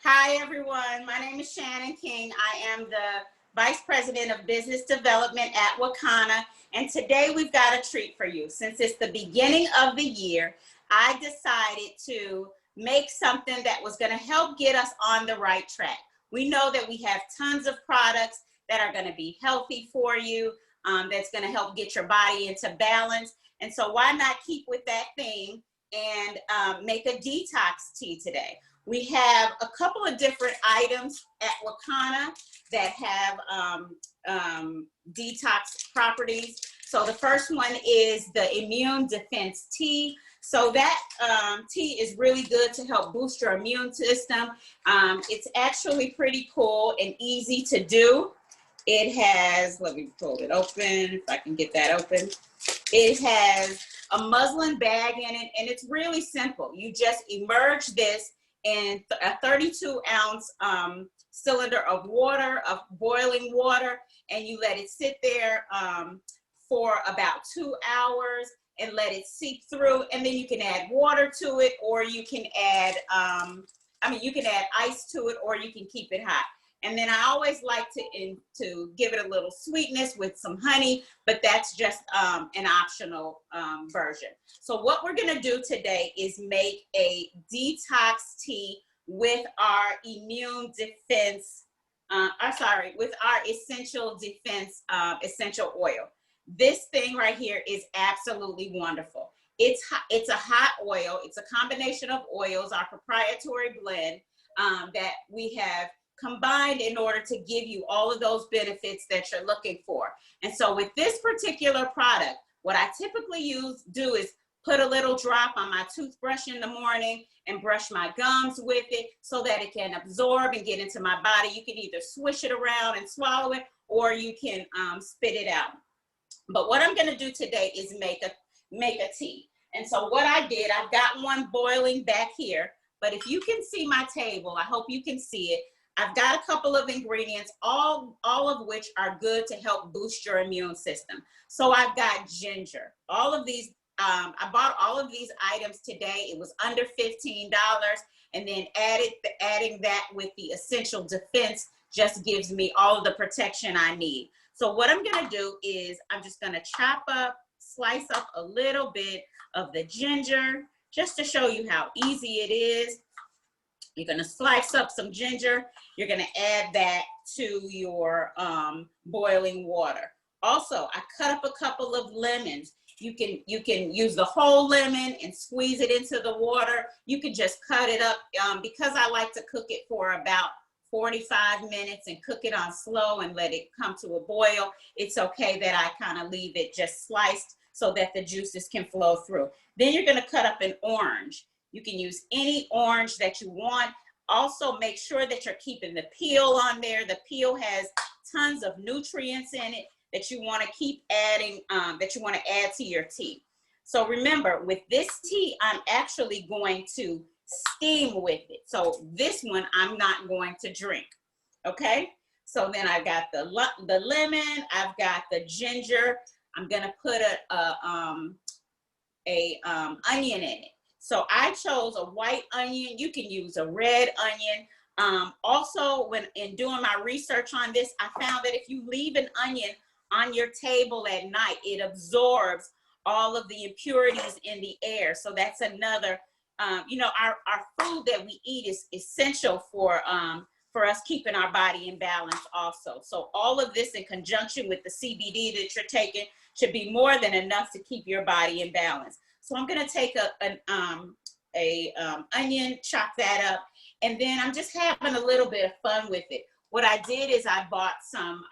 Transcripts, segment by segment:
Hi, everyone. My name is Shannon King. I am the Vice President of Business Development at Wakana. And today we've got a treat for you. Since it's the beginning of the year, I decided to make something that was going to help get us on the right track. We know that we have tons of products that are going to be healthy for you, that's going to help get your body into balance. And so why not keep with that theme and make a detox tea today? We have a couple of different items at Wakana that have detox properties. So the first one is the immune defense tea. So that tea is really good to help boost your immune system. It's actually pretty cool and easy to do. It has, let me pull it open, if I can get that open. It has a muslin bag in it, and it's really simple. You just immerse this in a 32-ounce cylinder of water, of boiling water, and you let it sit there for about 2 hours and let it seep through. And then you can add water to it, or you can add, you can add ice to it, or you can keep it hot. And then I always like to give it a little sweetness with some honey, but that's just an optional version. So what we're gonna do today is make a detox tea with our immune defense, with our essential defense essential oil. This thing right here is absolutely wonderful. It's a hot oil. It's a combination of oils, our proprietary blend that we have combined in order to give you all of those benefits that you're looking for. And so with this particular product, what I typically do is put a little drop on my toothbrush in the morning and brush my gums with it so that it can absorb and get into my body. You can either swish it around and swallow it, or you can spit it out. But what I'm gonna do today is make a tea. And so what I did, I've got one boiling back here, but if you can see my table, I hope you can see it. I've got a couple of ingredients, all of which are good to help boost your immune system. So I've got ginger. All of these, I bought all of these items today. It was under $15, and then adding that with the essential defense just gives me all of the protection I need. So what I'm gonna do is I'm just gonna slice up a little bit of the ginger, just to show you how easy it is. You're gonna slice up some ginger. You're gonna add that to your boiling water. Also, I cut up a couple of lemons. You can use the whole lemon and squeeze it into the water. You can just cut it up. Because I like to cook it for about 45 minutes and cook it on slow and let it come to a boil, it's okay that I kind of leave it just sliced so that the juices can flow through. Then you're gonna cut up an orange. You can use any orange that you want. Also, make sure that you're keeping the peel on there. The peel has tons of nutrients in it that you want to keep adding, that you want to add to your tea. So remember, with this tea, I'm actually going to steam with it. So this one, I'm not going to drink, okay? So then I've got the lemon, I've got the ginger. I'm gonna put onion in it. So I chose a white onion. You can use a red onion. Also, when in doing my research on this, I found that if you leave an onion on your table at night, it absorbs all of the impurities in the air. So that's another, our food that we eat is essential for us keeping our body in balance also. So all of this in conjunction with the CBD that you're taking should be more than enough to keep your body in balance. So I'm gonna take an onion, chop that up, and then I'm just having a little bit of fun with it. What I did is I bought some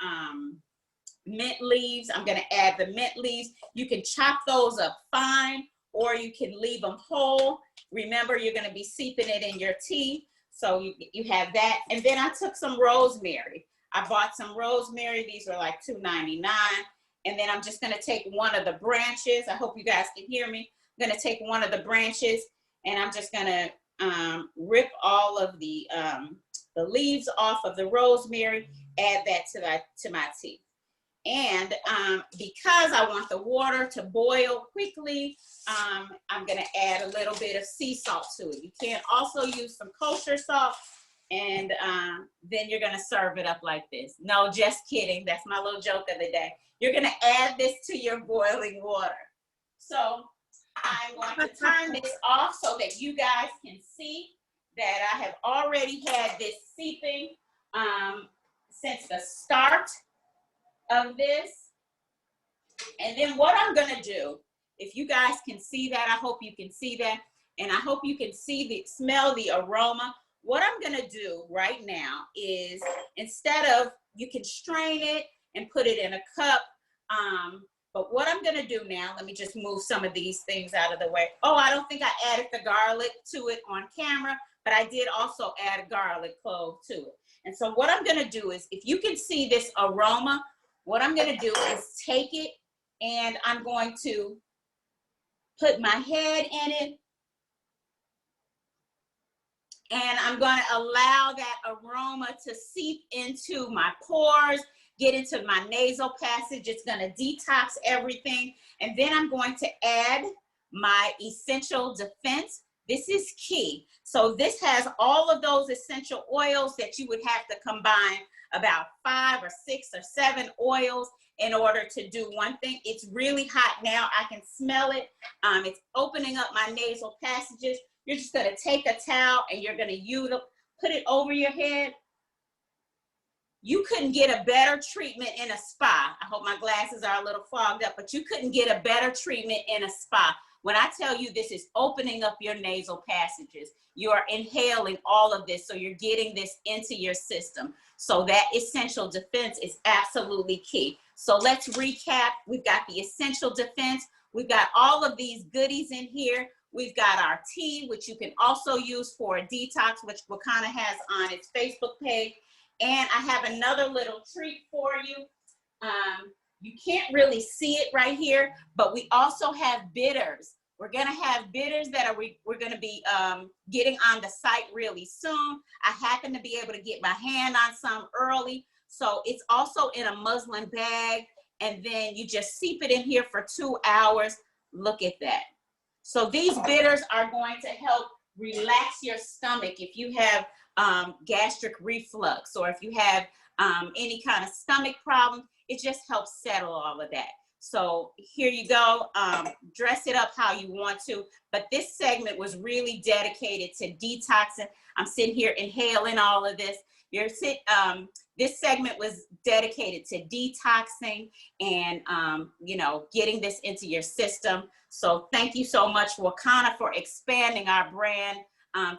mint leaves. I'm gonna add the mint leaves. You can chop those up fine, or you can leave them whole. Remember, you're gonna be seeping it in your tea, so you have that. And then I took some rosemary. I bought some rosemary. These were like $2.99. And then I'm just gonna take one of the branches. I hope you guys can hear me. I'm gonna take one of the branches, and I'm just gonna rip all of the leaves off of the rosemary, add that to my tea. And because I want the water to boil quickly, I'm gonna add a little bit of sea salt to it. You can also use some kosher salt, And then you're gonna serve it up like this. No, just kidding. That's my little joke of the day. You're gonna add this to your boiling water. So I'm going to turn this off so that you guys can see that I have already had this seeping since the start of this. And then what I'm gonna do, if you guys can see that, I hope you can see that, and I hope you can smell the aroma. What I'm gonna do right now is, instead of, you can strain it and put it in a cup, but what I'm gonna do now, let me just move some of these things out of the way. Oh, I don't think I added the garlic to it on camera, but I did also add a garlic clove to it. And so what I'm gonna do is, if you can see this aroma, what I'm gonna do is take it and I'm going to put my head in it, and I'm going to allow that aroma to seep into my pores, get into my nasal passage. It's going to detox everything. And then I'm going to add my essential defense. This is key. So this has all of those essential oils that you would have to combine about 5 or 6 or 7 oils in order to do one thing. It's really hot now. I can smell it. It's opening up my nasal passages. You're just gonna take a towel and you're gonna put it over your head. You couldn't get a better treatment in a spa. I hope my glasses are a little fogged up, but you couldn't get a better treatment in a spa. When I tell you this is opening up your nasal passages, you are inhaling all of this, so you're getting this into your system. So that essential defense is absolutely key. So let's recap. We've got the essential defense. We've got all of these goodies in here. We've got our tea, which you can also use for a detox, which Wakana has on its Facebook page. And I have another little treat for you. You can't really see it right here, but we also have bitters. We're gonna have bitters that we're gonna be getting on the site really soon. I happen to be able to get my hand on some early. So it's also in a muslin bag, and then you just seep it in here for 2 hours. Look at that. So these bitters are going to help relax your stomach if you have gastric reflux, or if you have any kind of stomach problem. It just helps settle all of that. So here you go. Dress it up how you want to. But this segment was really dedicated to detoxing. I'm sitting here inhaling all of this. This segment was dedicated to detoxing and, getting this into your system. So thank you so much, Wakana, for expanding our brand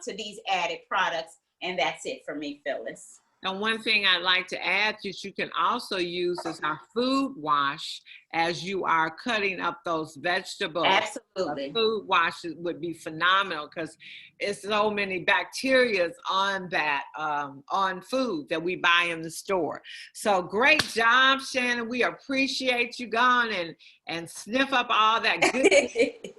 to these added products. And that's it for me, Phyllis. And one thing I'd like to add that you can also use is our food wash as you are cutting up those vegetables. Absolutely. The food wash would be phenomenal because it's so many bacteria on that, on food that we buy in the store. So great job, Shannon. We appreciate you going and sniff up all that good